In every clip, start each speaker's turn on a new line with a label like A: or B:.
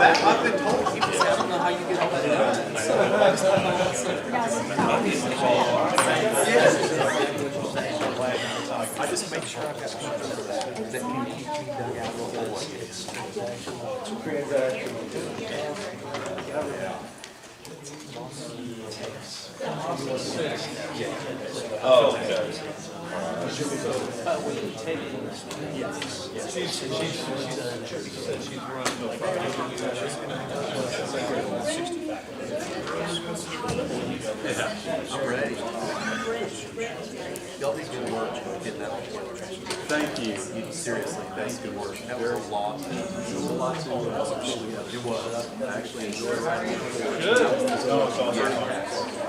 A: that, I've been told. I don't know how you get all that done. I just make sure I've got something that can keep me dug out of the hole.
B: Oh, okay.
C: She's running the
A: I'm ready. Y'all did good work getting that all together.
B: Thank you.
A: Seriously, that's good work. That was a lot. It was a lot to pull together. I actually enjoyed it.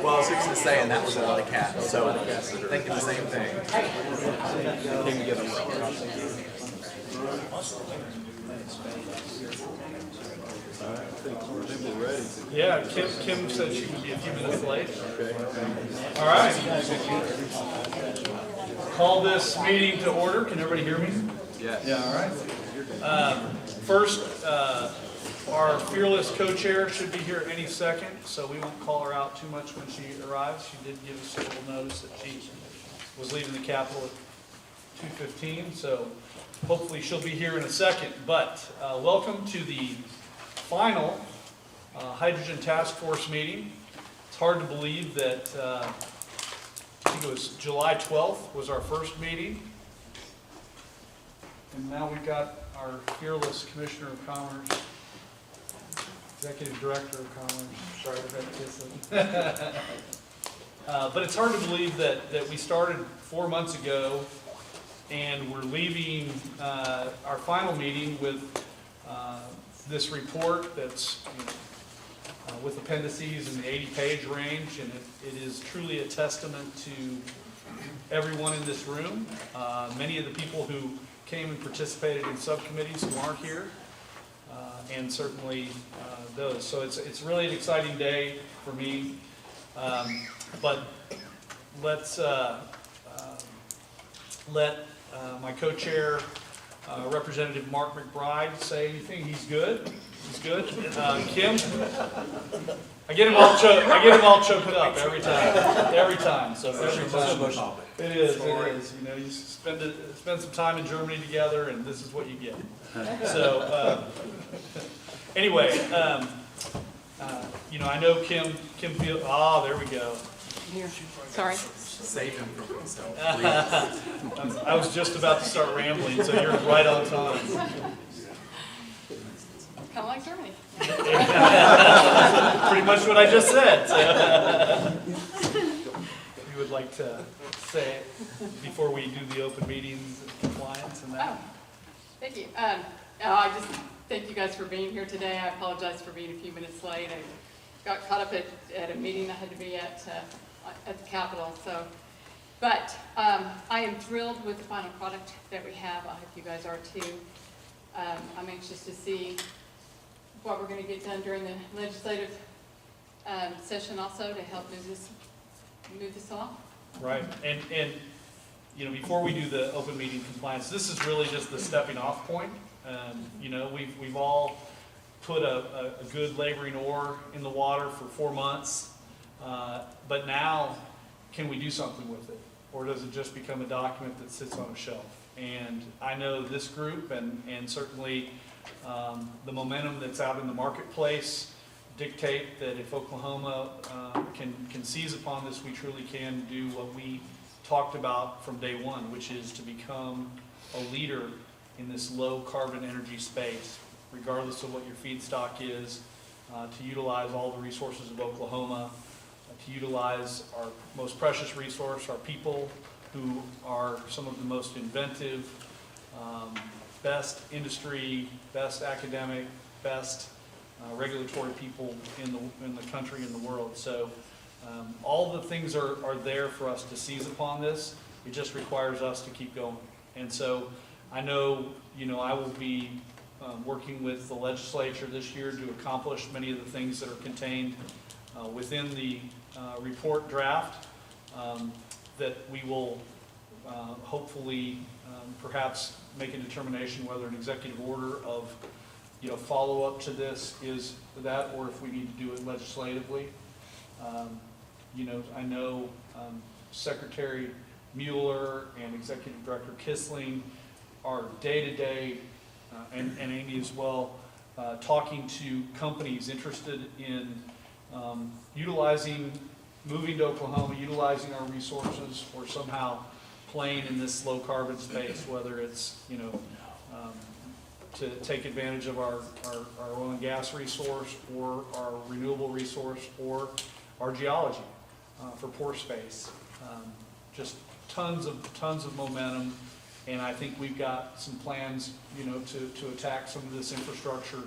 A: Well, I was just saying that was a lot of cats. So thinking the same thing. Came together well.
C: Yeah, Kim said she would be a few minutes late. All right. Call this meeting to order. Can everybody hear me?
A: Yes.
C: Yeah, all right. First, our fearless co-chair should be here any second, so we won't call her out too much when she arrives. She did give us a little notice that she was leaving the Capitol at 2:15, so hopefully she'll be here in a second. But welcome to the final Hydrogen Task Force meeting. It's hard to believe that I think it was July 12th was our first meeting. And now we've got our fearless Commissioner of Commerce, Executive Director of Commerce, sorry for that kissing. But it's hard to believe that we started 4 months ago and we're leaving our final meeting with this report that's with appendices in the 80-page range, and it is truly a testament to everyone in this room, many of the people who came and participated in subcommittees who aren't here, and certainly those. So it's really an exciting day for me, but let's let my co-chair, Representative Mark McBride, say anything. He's good. He's good. Kim, I get him all choked up every time. Every time. So every time. It is. You know, you spend some time in Germany together, and this is what you get. So anyway, you know, I know Kim feels. Ah, there we go.
D: Here. Sorry.
A: Save him from himself.
C: I was just about to start rambling, so you're right on time.
D: Kind of like Germany.
C: Pretty much what I just said. So. You would like to say it before we do the open meetings compliance and that?
D: Oh, thank you. I just thank you guys for being here today. I apologize for being a few minutes late. I got caught up at a meeting I had to be at the Capitol. So, but I am thrilled with the final product that we have. I hope you guys are too. I'm anxious to see what we're going to get done during the legislative session also to help move this along.
C: Right, and you know, before we do the open meeting compliance, this is really just the stepping off point. You know, we've all put a good laboring oar in the water for 4 months, but now can we do something with it, or does it just become a document that sits on a shelf? And I know this group and certainly the momentum that's out in the marketplace dictate that if Oklahoma can seize upon this, we truly can do what we talked about from day one, which is to become a leader in this low carbon energy space, regardless of what your feedstock is, to utilize all the resources of Oklahoma, to utilize our most precious resource, our people, who are some of the most inventive, best industry, best academic, best regulatory people in the country and the world. So all the things are there for us to seize upon this. It just requires us to keep going. And so I know, you know, I will be working with the legislature this year to accomplish many of the things that are contained within the report draft, that we will hopefully perhaps make a determination whether an executive order of follow-up to this is that, or if we need to do it legislatively. I know Secretary Mueller and Executive Director Kissling are day-to-day, and Amy as well, talking to companies interested in moving to Oklahoma, utilizing our resources, or somehow playing in this low carbon space, whether it's, to take advantage of our oil and gas resource, or our renewable resource, or our geology for pore space. Just tons of momentum, and I think we've got some plans, to attack some of this infrastructure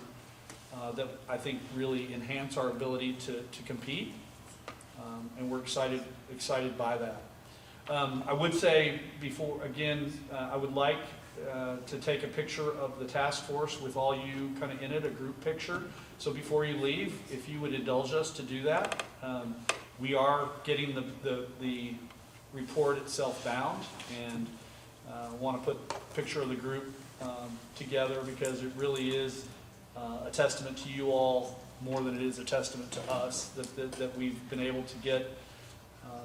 C: that I think really enhance our ability to compete, and we're excited by that. I would say before, again, I would like to take a picture of the task force with all you kind of in it, a group picture. So before you leave, if you would indulge us to do that. We are getting the report itself bound, and want to put a picture of the group together, because it really is a testament to you all more than it is a testament to us that we've been able to get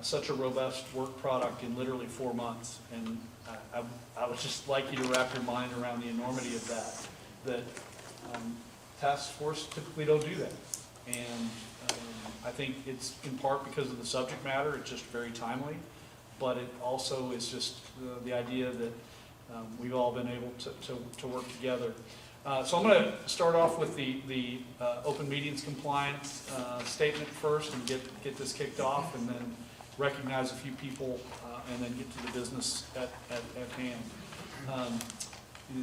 C: such a robust work product in literally 4 months. And I would just like you to wrap your mind around the enormity of that task force typically don't do that. And I think it's in part because of the subject matter. It's just very timely, but it also is just the idea that we've all been able to work together. So I'm going to start off with the open meetings compliance statement first, and get this kicked off, and then recognize a few people, and then get to the business at hand.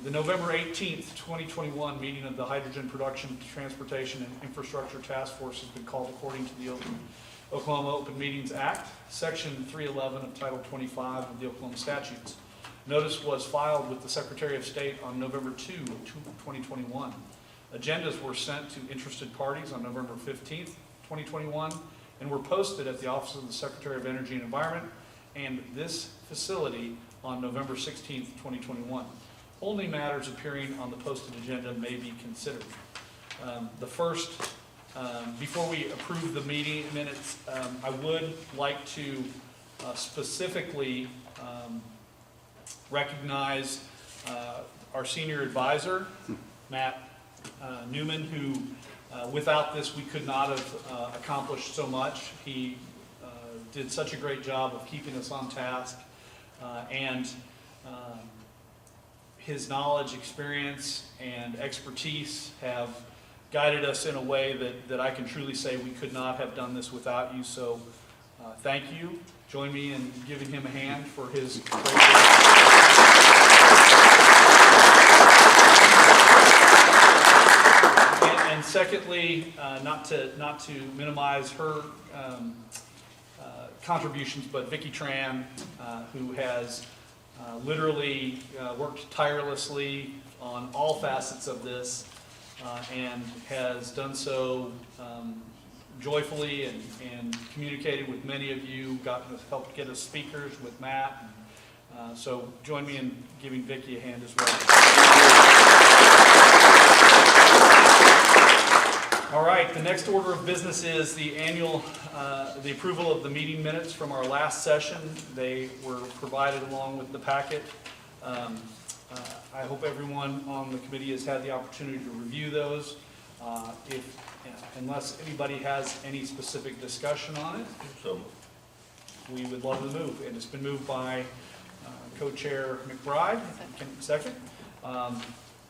C: The November 18th, 2021 meeting of the Hydrogen Production, Transportation, and Infrastructure Task Force has been called according to the Oklahoma Open Meetings Act, Section 311 of Title 25 of the Oklahoma Statutes. Notice was filed with the Secretary of State on November 2, 2021. Agendas were sent to interested parties on November 15th, 2021, and were posted at the Office of the Secretary of Energy and Environment and this facility on November 16th, 2021. Only matters appearing on the posted agenda may be considered. Before we approve the meeting minutes, I would like to specifically recognize our senior advisor, Matt Newman, who without this we could not have accomplished so much. He did such a great job of keeping us on task, and his knowledge, experience, and expertise have guided us in a way that I can truly say we could not have done this without you. So thank you. Join me in giving him a hand for his great work. And secondly, not to minimize her contributions, but Vicki Tran, who has literally worked tirelessly on all facets of this, and has done so joyfully, and communicated with many of you, helped get us speakers with Matt. So join me in giving Vicki a hand as well. All right, the next order of business is the approval of the meeting minutes from our last session. They were provided along with the packet. I hope everyone on the committee has had the opportunity to review those. Unless anybody has any specific discussion on it,
B: So,
C: we would love to move. And it's been moved by Co-Chair McBride. Second.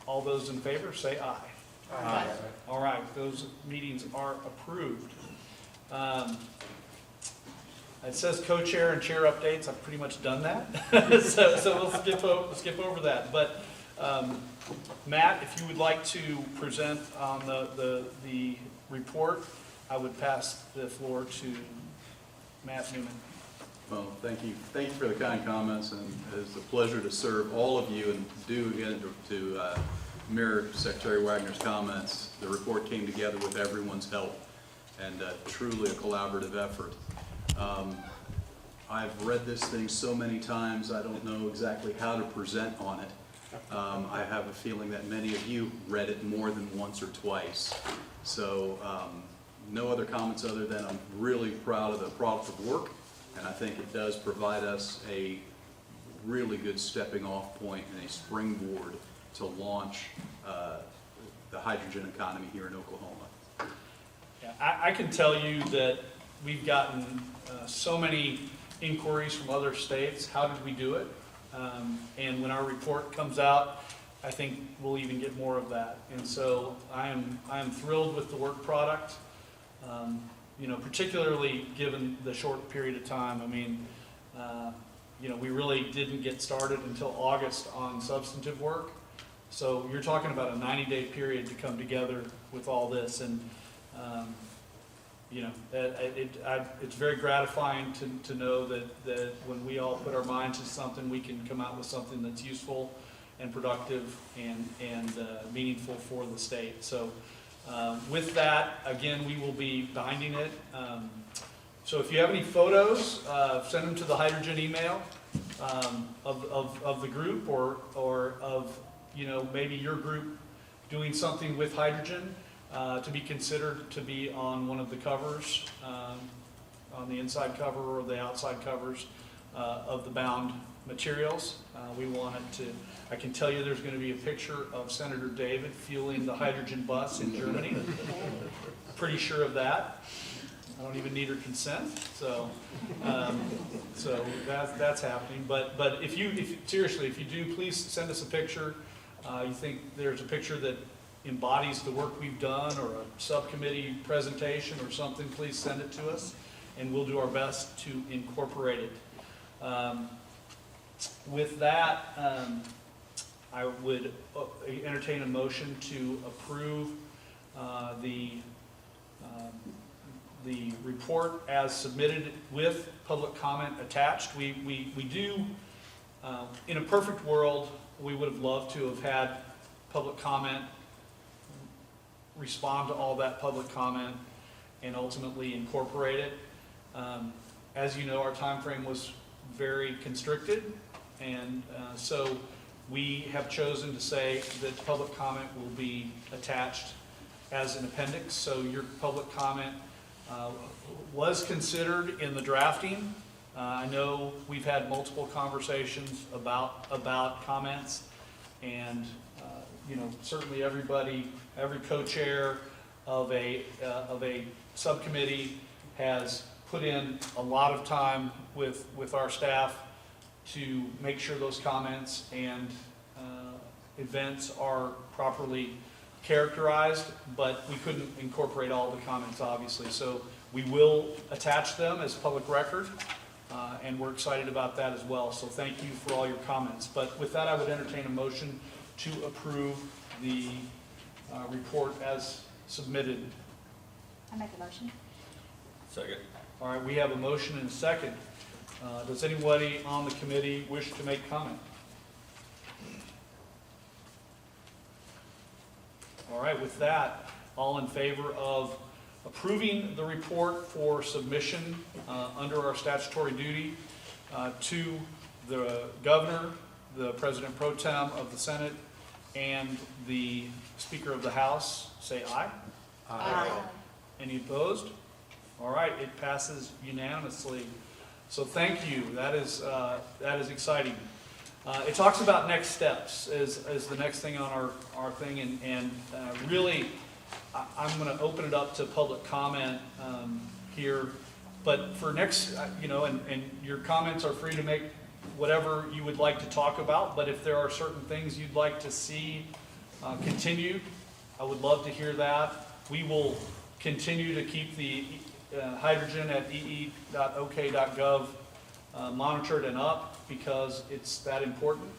C: All those in favor say aye.
D: Aye.
C: All right, those meetings are approved. It says co-chair and chair updates. I've pretty much done that, so we'll skip over that. But Matt, if you would like to present on the report, I would pass the floor to Matt Newman.
E: Well, thank you. Thank you for the kind comments, and it's a pleasure to serve all of you, and do again to mirror Secretary Wagner's comments. The report came together with everyone's help, and truly a collaborative effort. I've read this thing so many times, I don't know exactly how to present on it. I have a feeling that many of you read it more than once or twice. So no other comments other than I'm really proud of the product of work, and I think it does provide us a really good stepping off point and a springboard to launch the hydrogen economy here in Oklahoma.
C: Yeah, I can tell you that we've gotten so many inquiries from other states. How did we do it? And when our report comes out, I think we'll even get more of that. And so I am thrilled with the work product, particularly given the short period of time. I mean, we really didn't get started until August on substantive work. So you're talking about a 90-day period to come together with all this. And, it's very gratifying to know that when we all put our minds to something, we can come out with something that's useful and productive and meaningful for the state. So with that, again, we will be binding it. So if you have any photos, send them to the hydrogen email of the group or of maybe your group doing something with hydrogen to be considered to be on one of the covers, on the inside cover or the outside covers of the bound materials. We want it to, I can tell you there's going to be a picture of Senator David fueling the hydrogen bus in Germany. Pretty sure of that. I don't even need her consent, so that's happening. But if you do, please send us a picture. You think there's a picture that embodies the work we've done, or a subcommittee presentation or something, please send it to us, and we'll do our best to incorporate it. With that, I would entertain a motion to approve the report as submitted with public comment attached. We do, in a perfect world, we would have loved to have had public comment, respond to all that public comment, and ultimately incorporate it. As you know, our time frame was very constricted, and so we have chosen to say that public comment will be attached as an appendix. So your public comment was considered in the drafting. I know we've had multiple conversations about comments, and certainly every co-chair of a subcommittee has put in a lot of time with our staff to make sure those comments and events are properly characterized, but we couldn't incorporate all the comments, obviously. So we will attach them as public record, and we're excited about that as well. So thank you for all your comments. But with that, I would entertain a motion to approve the report as submitted.
F: I make a motion.
B: Second.
C: All right, we have a motion and a second. Does anybody on the committee wish to make comment? All right, with that, all in favor of approving the report for submission under our statutory duty to the governor, the president pro tem of the Senate, and the Speaker of the House, say aye.
F: Aye.
C: Any opposed? All right, it passes unanimously. So thank you. That is exciting. It talks about next steps as the next thing on our thing, and really, I'm going to open it up to public comment here. But for next, and your comments are free to make whatever you would like to talk about. But if there are certain things you'd like to see continued, I would love to hear that. We will continue to keep the hydrogen at ee.ok.gov monitored and up, because it's that important.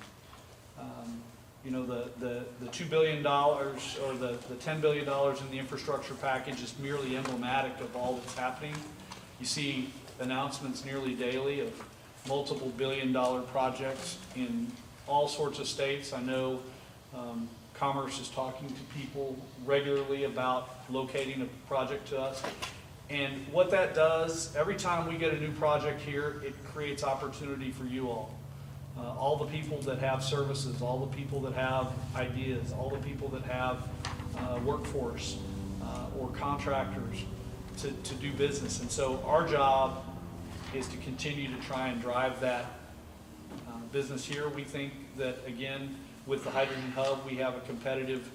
C: The $2 billion or the $10 billion in the infrastructure package is merely emblematic of all that's happening. You see announcements nearly daily of multiple billion-dollar projects in all sorts of states. I know Commerce is talking to people regularly about locating a project to us. And what that does, every time we get a new project here, it creates opportunity for you all. all the people that have services, all the people that have ideas, all the people that have workforce or contractors to do business. And so our job is to continue to try and drive that business here. We think that, again, with the Hydrogen Hub, we have a competitive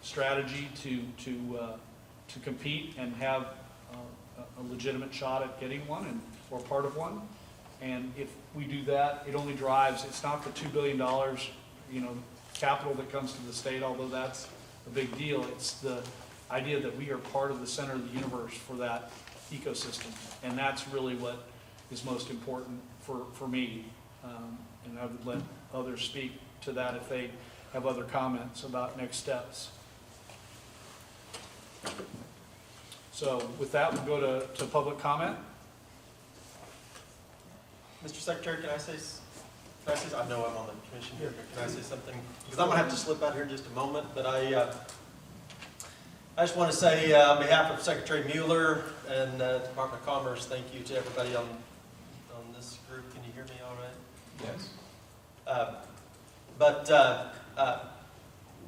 C: strategy to compete and have a legitimate shot at getting one or part of one. And if we do that, it only drives, it's not the $2 billion, capital that comes to the state, although that's a big deal. It's the idea that we are part of the center of the universe for that ecosystem. And that's really what is most important for me. And I would let others speak to that if they have other comments about next steps. So with that, we'll go to public comment.
G: Mr. Secretary, can I say, I know I'm on the commission here, but can I say something? Because I'm going to have to slip out here in just a moment, but I just want to say on behalf of Secretary Mueller and the Department of Commerce, thank you to everybody on this group. Can you hear me all right?
E: Yes.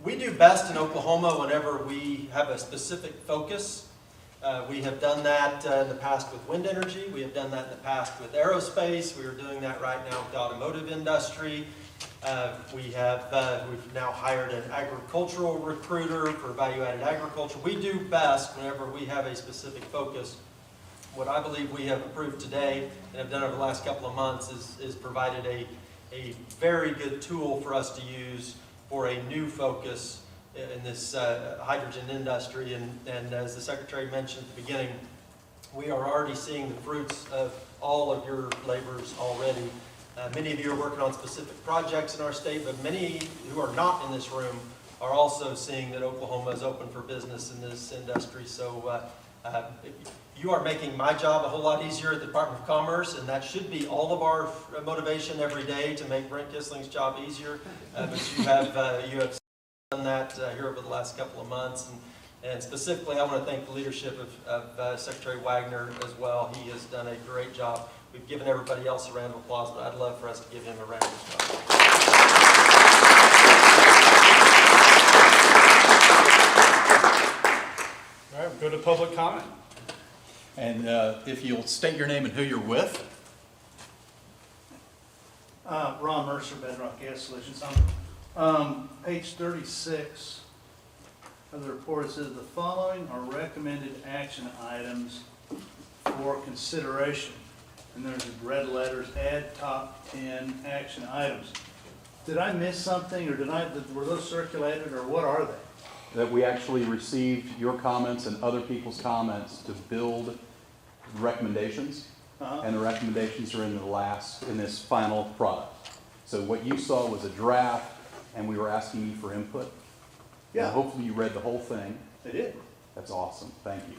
G: We do best in Oklahoma whenever we have a specific focus. We have done that in the past with wind energy. We have done that in the past with aerospace. We are doing that right now with the automotive industry. We've now hired an agricultural recruiter for value-added agriculture. We do best whenever we have a specific focus. What I believe we have approved today and have done over the last couple of months is provided a very good tool for us to use for a new focus in this hydrogen industry. And as the Secretary mentioned at the beginning, we are already seeing the fruits of all of your labors already. Many of you are working on specific projects in our state, but many who are not in this room are also seeing that Oklahoma is open for business in this industry. So you are making my job a whole lot easier at the Department of Commerce, and that should be all of our motivation every day to make Brent Kissling's job easier. But you have done that here over the last couple of months. And specifically, I want to thank the leadership of Secretary Wagner as well. He has done a great job. We've given everybody else a round of applause, but I'd love for us to give him a round of applause.
C: All right, we'll go to public comment.
E: And if you'll state your name and who you're with.
H: Ron Mercer, Bedrock Gas Solutions. Page 36 of the report, it says the following are recommended action items for consideration. And there's red letters, add top 10 action items. Did I miss something, or were those circulated, or what are they?
E: That we actually received your comments and other people's comments to build recommendations. And the recommendations are in this final product. So what you saw was a draft, and we were asking you for input.
H: Yeah.
E: And hopefully you read the whole thing.
H: They did.
E: That's awesome. Thank you.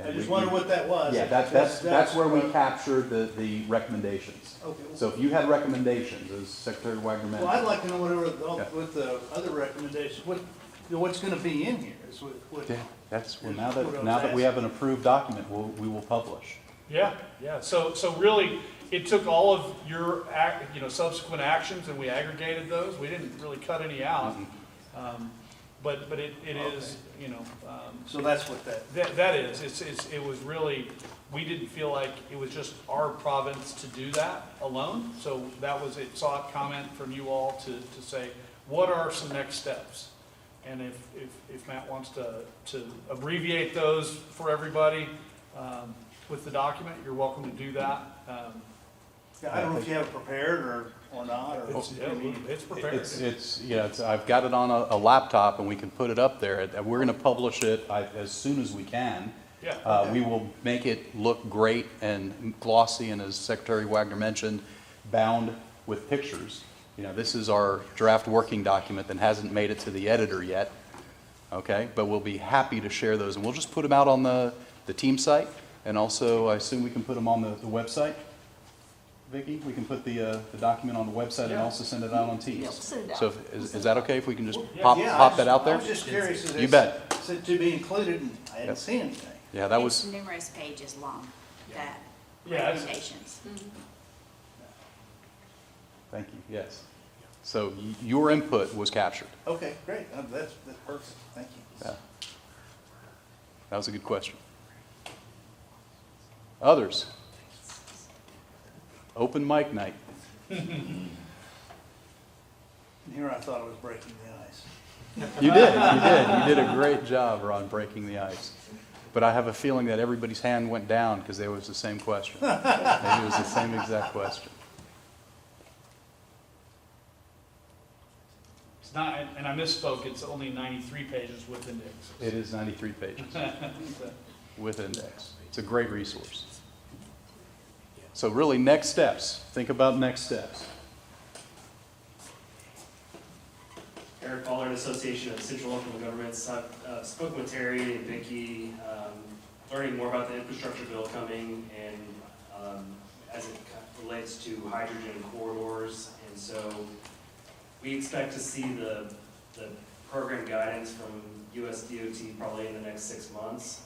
H: I just wondered what that was.
E: Yeah, that's where we captured the recommendations.
H: Okay.
E: So if you had recommendations, as Secretary Wagner mentioned.
H: Well, I'd like to know what the other recommendations, what's going to be in here. Is what,
E: Yeah, that's, well,
H: What I was
E: now that we
H: asking.
E: have an approved document, we will publish.
C: Yeah. So really, it took all of your subsequent actions, and we aggregated those. We didn't really cut any out, but it is
H: so that's what that.
C: that is. It was really, we didn't feel like it was just our province to do that alone. So it sought comment from you all to say, what are some next steps? And if Matt wants to abbreviate those for everybody with the document, you're welcome to do that.
H: Yeah, I don't know if you have it prepared or not. Or
C: It's prepared.
E: I've got it on a laptop, and we can put it up there. We're going to publish it as soon as we can.
C: Yeah.
E: We will make it look great and glossy, and as Secretary Wagner mentioned, bound with pictures. This is our draft working document that hasn't made it to the editor yet. Okay, but we'll be happy to share those, and we'll just put them out on the team site, and also I assume we can put them on the website. Vicki, we can put the document on the website and also send it out on Teams.
F: Yeah, send it out.
E: So is that okay if we can just
C: Yeah.
E: pop that out
H: I
E: there?
H: was just curious.
E: You bet.
H: Said to be included, and I didn't
E: Yep.
H: see anything.
E: Yeah, that
F: It's
E: was,
F: numerous pages long, that
C: Yeah, it's-
F: recommendations.
E: Thank you, yes. So your input was captured.
H: Okay, great. That's perfect. Thank you.
E: Yeah. That was a good question. Others? Open mic night.
H: And here I thought I was breaking the ice.
E: You did. You did a great job, Ron, breaking the ice. But I have a feeling that everybody's hand went down because it was the same question. Maybe it was the same exact question.
C: It's not, and I misspoke, it's only 93 pages with indexes.
E: It is 93 pages with index. It's a great resource. So really, next steps. Think about next steps.
I: Eric Ballard, Association of Central Local Governments. I've spoken with Terry and Vicki, learning more about the infrastructure bill coming and as it relates to hydrogen corridors. And so we expect to see the program guidance from US DOT probably in the next 6 months.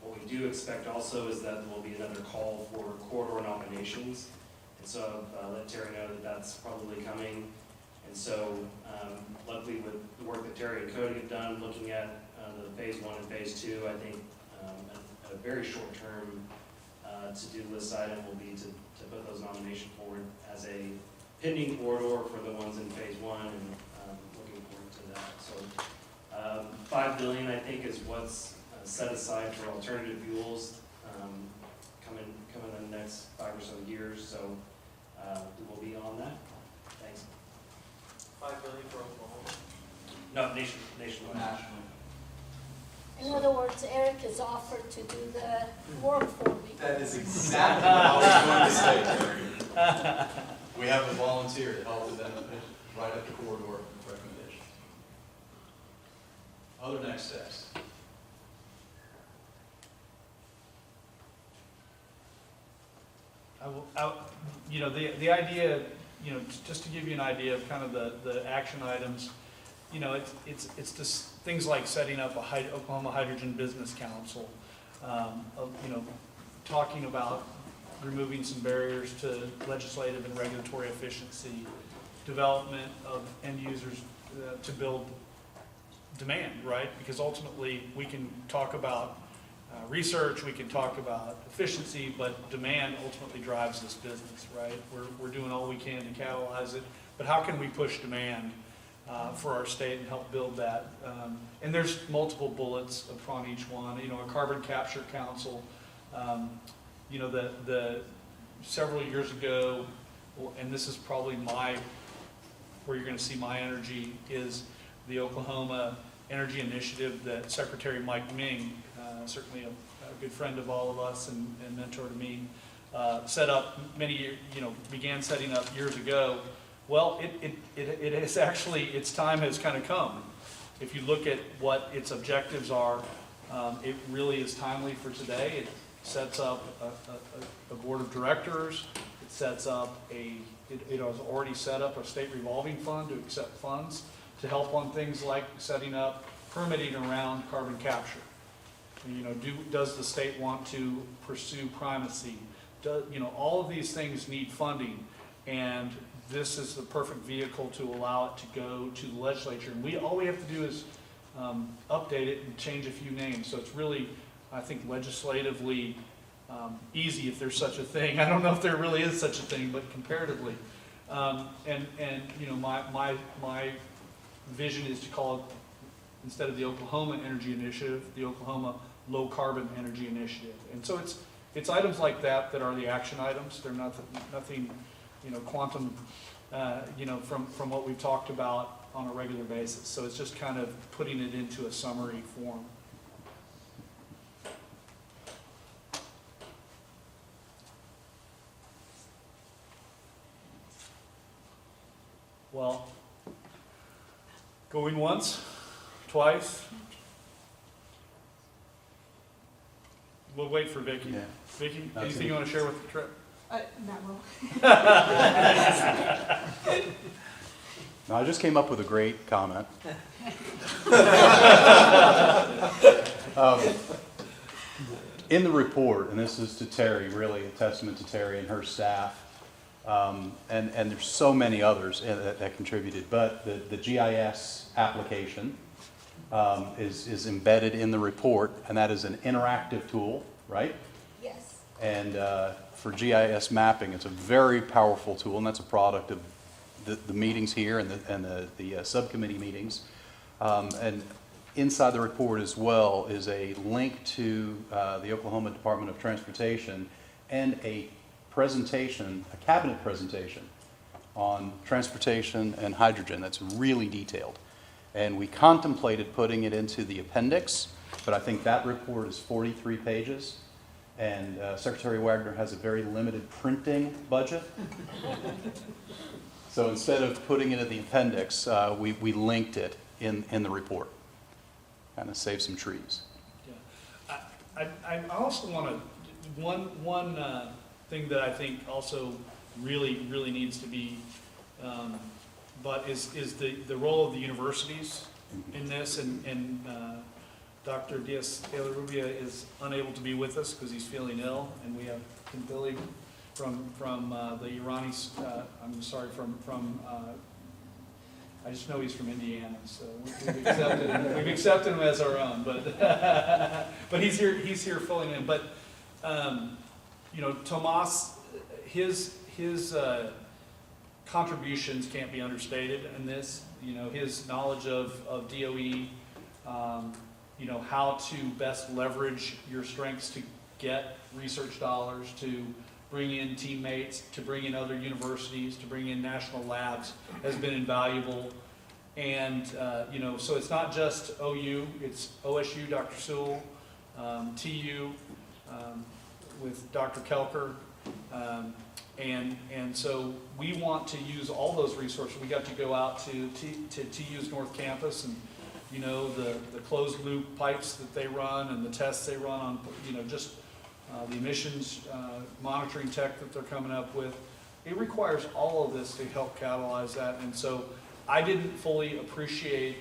I: What we do expect also is that there will be another call for corridor nominations. And so I've let Terry know that that's probably coming. And so luckily with the work that Terry and Cody have done, looking at the phase 1 and phase 2, I think a very short-term to-do list item will be to put those nominations forward as a pending corridor for the ones in phase 1 and looking forward to that. So $5 billion, I think, is what's set aside for alternative fuels coming in the next 5 or so years. So we'll be on that. Thanks.
G: $5 billion for Oklahoma.
I: No, nationwide.
F: In other words, Eric has offered to do the work for me.
A: That is exactly what I was going to say. We have a volunteer to help with that, right at the corridor recommendation. Other next steps.
C: The idea, just to give you an idea of kind of the action items, it's just things like setting up a Oklahoma Hydrogen Business Council, talking about removing some barriers to legislative and regulatory efficiency, development of end users to build demand, right? Because ultimately we can talk about research, we can talk about efficiency, but demand ultimately drives this business, right? We're doing all we can to catalyze it, but how can we push demand for our state and help build that? And there's multiple bullets upon each one. A carbon capture council. The several years ago, and this is probably where you're going to see my energy, is the Oklahoma Energy Initiative that Secretary Mike Ming, certainly a good friend of all of us and mentor to me, set up began setting up years ago. Well, it is actually, its time has kind of come. If you look at what its objectives are, it really is timely for today. It sets up a board of directors. It sets up it has already set up a state revolving fund to accept funds to help on things like setting up permitting around carbon capture. Does the state want to pursue primacy? All of these things need funding, and this is the perfect vehicle to allow it to go to the legislature. And all we have to do is update it and change a few names. So it's really, I think, legislatively easy, if there's such a thing. I don't know if there really is such a thing, but comparatively. My vision is to call it, instead of the Oklahoma Energy Initiative, the Oklahoma Low Carbon Energy Initiative. And so it's items like that are the action items. They're nothing quantum, from what we've talked about on a regular basis. So it's just kind of putting it into a summary form. Well, going once, twice. We'll wait for Vicki.
E: Yeah.
C: Vicki, anything you want to share with the trip?
F: Not well.
E: No, I just came up with a great comment. In the report, and this is to Terry, really a testament to Terry and her staff, And there's so many others that contributed, but the GIS application is embedded in the report, and that is an interactive tool, right?
F: Yes.
E: And for GIS mapping, it's a very powerful tool, and that's a product of the meetings here and the subcommittee meetings. And inside the report as well is a link to the Oklahoma Department of Transportation and a presentation, a cabinet presentation on transportation and hydrogen that's really detailed. And we contemplated putting it into the appendix, but I think that report is 43 pages, and Secretary Wagner has a very limited printing budget. So instead of putting it in the appendix, we linked it in the report. Kind of save some trees.
C: Yeah. I also want to, one thing that I think also really needs to be, but is the role of the universities in this, and Dr. Diaz-de-la-Rubia is unable to be with us because he's feeling ill, and we have Tim Billy from the Iranis, I just know he's from Indiana, so we've accepted him as our own, but he's here filling in. But you know, Tomas, his contributions can't be understated in this. You know, his knowledge of DOE, you know, how to best leverage your strengths to get research dollars, to bring in teammates, to bring in other universities, to bring in national labs has been invaluable. And, you know, so it's not just OU, it's OSU, Dr. Sewell, TU, with Dr. Kelker. And so we want to use all those resources. We got to go out to TU's North Campus, and, you know, the closed loop pipes that they run and the tests they run on, you know, just the emissions monitoring tech that they're coming up with. It requires all of this to help catalyze that. And so I didn't fully appreciate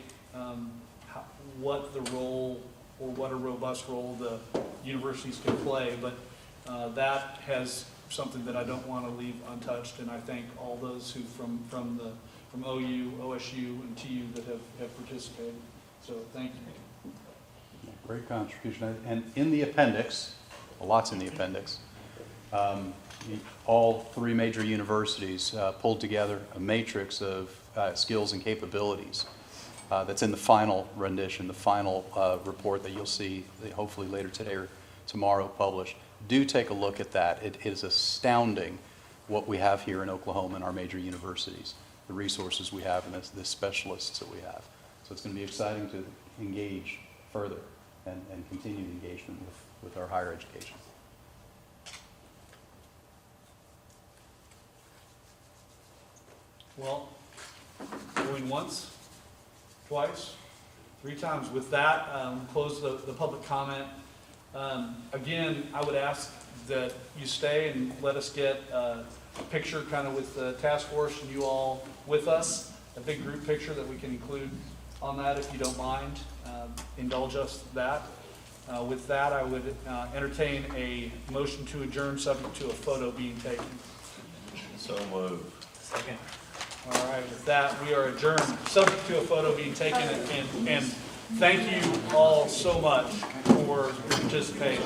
C: what the role, or what a robust role the universities can play, but that has something that I don't want to leave untouched, and I thank all those who from OU, OSU, and TU that have participated. So thank you.
E: Great contribution. And in the appendix, lots in the appendix, all three major universities pulled together a matrix of skills and capabilities that's in the final rendition, the final report that you'll see hopefully later today or tomorrow published. Do take a look at that. It is astounding what we have here in Oklahoma in our major universities, the resources we have, and the specialists that we have. So it's going to be exciting to engage further and continue the engagement with our higher education.
C: Well, going once, twice, 3 times. With that, close the public comment. Again, I would ask that you stay and let us get a picture kind of with the task force and you all with us, a big group picture that we can include on that if you don't mind. Indulge us that. With that, I would entertain a motion to adjourn subject to a photo being taken.
B: So moved.
C: Second. All right, with that, we are adjourned, subject to a photo being taken, and thank you all so much for your participation.